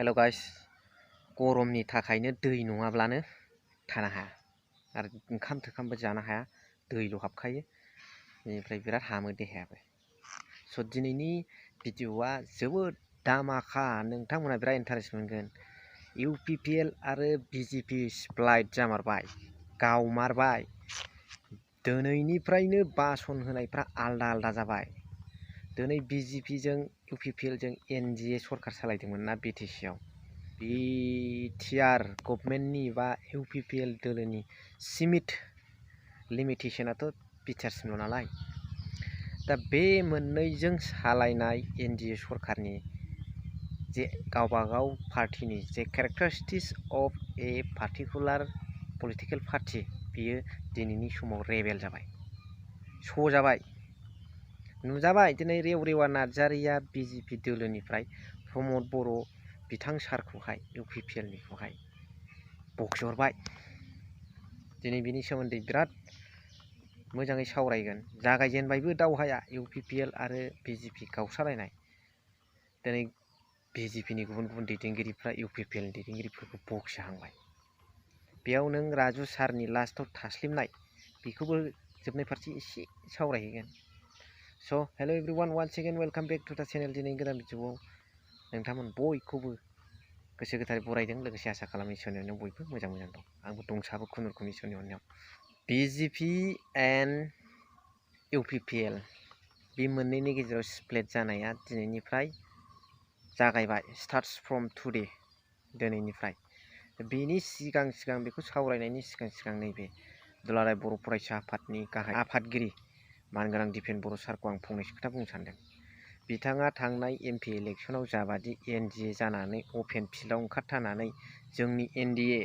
हेल' guys गरमनि थाखायनो दै नङाब्लानो थानो हाया आरो ओंखाम थोखामबो जानो हाया दैल' हाबखायो बेनिफ्राय बिराद हामो देहायाबो स' दिनैनि भिडिअ'आ जोबोद दामाखा नोंथांमोना बिराद इन्टारेस्ट मोनगोन UPPL आरो BJP स्प्लाइट जामारबाय गावमारबाय दिनैनिफ्रायनो बासन होनायफ्रा आलदा आलदा जाबाय दिनै BJP जों UPPL जों NDA सरकार सालायदोंमोन ना BTC आव BTR गभर्नमेन्टनि बा UPPL दोलोनि सिमिट लिमिटेसनाथ' बिटिआरसिमल' नालाय दा बे मोननैजों सालायनाय NDA सरकारनि जे गावबागाव पार्टिनि जे characteristics of a particular political party बियो दिनैनि समाव रेबेल जाबाय श' जाबाय नुजाबाय दिनै रेवरेवा नार्जारिया BJP दोलोनिफ्राय प्रमद बर' बिथां सारखौहाय UPPL निखौहाय बखिहरबाय दिनै बिनि सोमोन्दै बिराद मोजाङै सावरायगोन जागायजेनबायबो दावहाया UPPL आरो BJP गावस्रालायनाय दिनै BJP नि गुबुन गुबुन दैदेनगिरिफ्रा UPPL नि दैदेनगिरिफोरखौ बखिहांबाय बेयाव नों राजु सारनि लास्टआव थास्लिमनाय बेखौबो जोबनाय फारसे एसे सावरायहैगोन so' hello' everyone once again welcome back to the channel दिनै गोदान भिडिअ'आव नोंथांमोन बयखौबो गोसो गोथारै बरायदों लोगोसे आसा खालामो इसोरनि अननायाव बयबो मोजां दं आंबो दंसाबो खुनुरुखुम इसोरनि अननायाव BJP एन्ड UPPL बे मोननैनि गेजेराव स्प्लिट जानाया दिनैनिफ्राय जागायबाय स्टार्ट्स फ्रम टुडे दिनैनिफ्राय बेनि सिगां बेखौ सावरायनायनि सिगां नैबे दुलाराय बर' फरायसा आफादनि गाहाय आफादगिरि मानगोनां दिपेन बर' सारखौ आं फंनैसो खोथा बुंनो सानदों बिथाङा थांनाय MP इलेक्सनाव जाबादि NDA जानानै अपेन फिल्डआव ओंखारथारनानै जोंनि NDA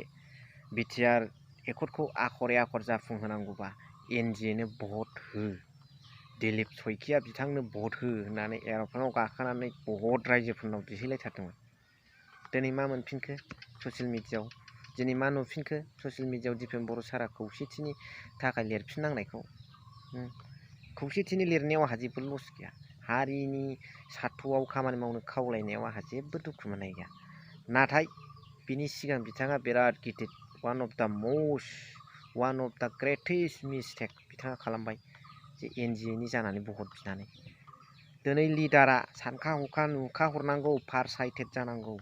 BTR एकर्डखौ आखरे आखर जाफुंहोनांगौबा NDA नो भट हो दिलीप सयखिया बिथांनो भट हो होननानै एर'प्लेनाव गाखोनानै बहुत रायजोफोरनाव बिहैलायथारदोंमोन दिनै मा मोनफिनखो ससियेल मिडियाआव दिनै मा नुफिनखो ससियेल मिडियाआव दिपेन बर' सारा खौसेथिनि थाखाय लिरफिननांनायखौ खौसेथिनि लिरनायाव आंहा जेबो लस गैया हारिनि सार्थ'आव खामानि मावनो खावलायनायाव आंहा जेबो दुखु मोननाय गैया नाथाय बिनि सिगां बिथाङा बिराद गिदिर one of the greatest mistake बिथाङा खालामबाय जे NDA नि जानानै भट बिनानै दिनै लिडारा सानखा हखा नुखा हरनांगौ फार साइटेड जानांगौ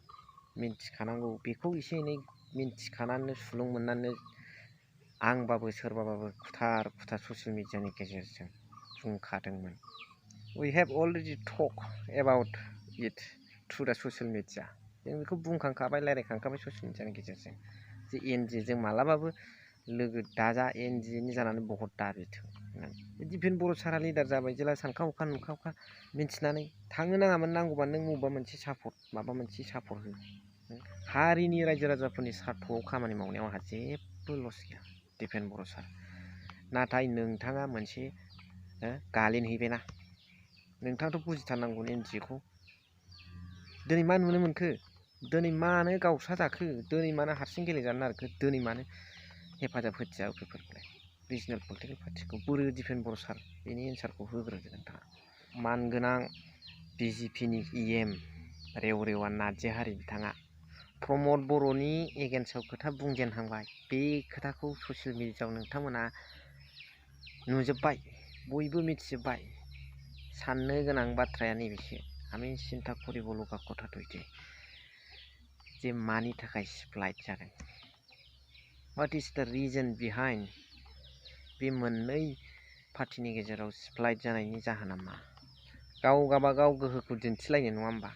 मिन्थिखानांगौ बेखौ एसे एनै मिन्थिखानानै सुलुं मोननानै आंबाबो सोरबाबाबो खुथार ससियेल मिडियानि गेजेरजों बुंखादोंमोन we have already talk about it through the social media जों बेखौ बुंखांखाबाय रायज्लायखांखाबाय ससियेल मिडियानि गेजेरजों जे NDA जों मालाबाबो लोगो दाजा NDA नि जानानै भट दाबिथों होननानै दिपेन बर' सारा लिडार जाबाय जेला सानखा हखा नुखा हखा मिन्थिनानै थांनो नाङामोन नांगौबा नों बबेबा मोनसे माबा मोनसे सापर्ट हो हारिनि रायजो राजाफोरनि सार्थ'आव खामानि मावनायाव आंहा जेबो लस गैया दिपेन बर' सार नाथाय नोंथाङा मोनसे गालिन हैबायना नोंथाङाथ' बुजिथारनांगौ NDA खौ दिनै मा नुनो मोनखो दिनै मानो गावस्रा जाखो दिनै मानो हारसिं गेलेजानो नागिरखो दिनै मानो हेफाजाब होथिया बेफोरखौलाय रिजनेल पलिटिकेल पार्टिखौ बोरो दिपेन बर' सार बेनि एन्सारखौ होग्रोदो नोंथाङा मानगोनां BJP नि EM रेवरेवा नार्जारि बिथाङा प्रमद बर'नि एगेन्स्टआव खोथा बुंजेनहांबाय बे खोथाखौ ससियेल मिडियाआव नोंथांमोना नुजोब्बाय बयबो मिथिजोब्बाय साननो गोनां बाथ्राया नैबेसो आमी सिन्था करिब लगা কথা दे जे मानि थाखाय स्प्लाइट जादों व्हाट इज द रिजन बिहाइन्ड बे मोननै पार्टिनि गेजेराव स्प्लाइट जानायनि जाहोना मा गावबागाव गोहोखौ दिन्थिलायनो नङा होमबा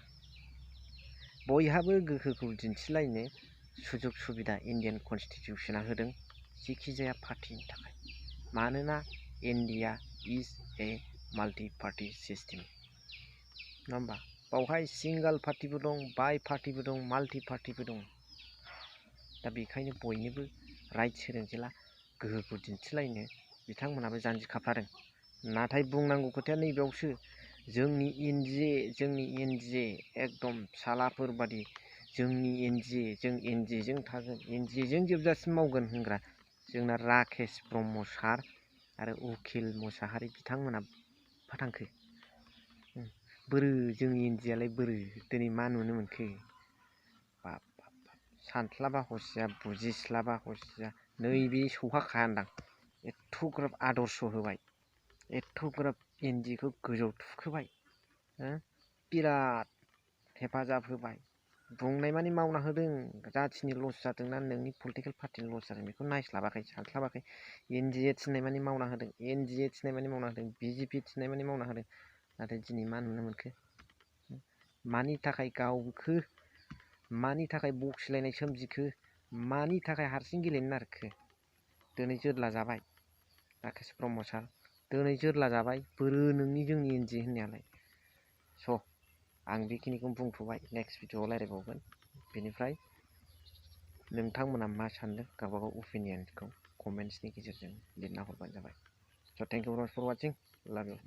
बयहाबो गोहोखौ दिन्थिलायनो सुजुग सुबिदा इन्डियान कनस्टिटिउसना होदों जेखि जाया पार्टिनि थाखाय मानोना India is a multi party system नङा होमबा बावहाय सिंगल पार्टिबो दं बाइ पार्टिबो दं माल्टि पार्टिबो दं दा बेखायनो बयनोबो राइट्स होदों जेला गोहोखौ दिन्थिलायनो बिथांमोनाबो जानजि खाफ्रादों नाथाय बुंनांगौ खोथाया नैबेयावसो जोंनि NDA एकदम फिसालाफोर बादि जोंनि NDA जों NDA जों थागोन NDA जों जोबजासिम मावगोन होनग्रा जोंना राकेश ब्रह्म सार आरो उकिल मोसाहारि बिथांमोना फाथांखो बोरो जोंनि NDA आलाय बोरो दिनै मा नुनो मोनखो बाब सानस्लाबा हसिया बुजिस्लाबा हसिया नैबे सौहाखायानदां एथ'ग्राब आदर्श होबाय एथ'ग्राब एनडिएखौ गोजौ थुखोबाय बिराद हेफाजाब होबाय बुंनाय मानि मावना होदों जाथिनि लस जादोंना नोंनि पलिटिकेल पार्टिनि लस जादों बेखौ नायस्लाबाखै सानस्लाबाखै एनडिए थिननाय मानि मावना होदों एनडिए थिननाय मानि मावना होदों बिजेपि थिननाय मानि मावना होदों नाथाय दिनै मा नुनो मोनखो मानि थाखाय गावखो मानि थाखाय बखिलायनाय सोमजिखो मानि थाखाय हारसिं गेलेनो नारखो दिनै जोदला जाबाय राकेश ब्रह्म सार दिनै जोदला जाबाय बोरो नोंनि जोंनि एनडिए होननायालाय स' आं बेखिनिखौ बुंथ'बाय नेक्स्ट भिडिअआव रायज्लायबावगोन बेनिफ्राय नोंथांमोना मा सानदों गावबागाव अपिनियनखौ कमेन्ट्सनि गेजेरजों लिरना हरबानो जाबाय स' थेंक इउ फर वाचिं लाभ इउ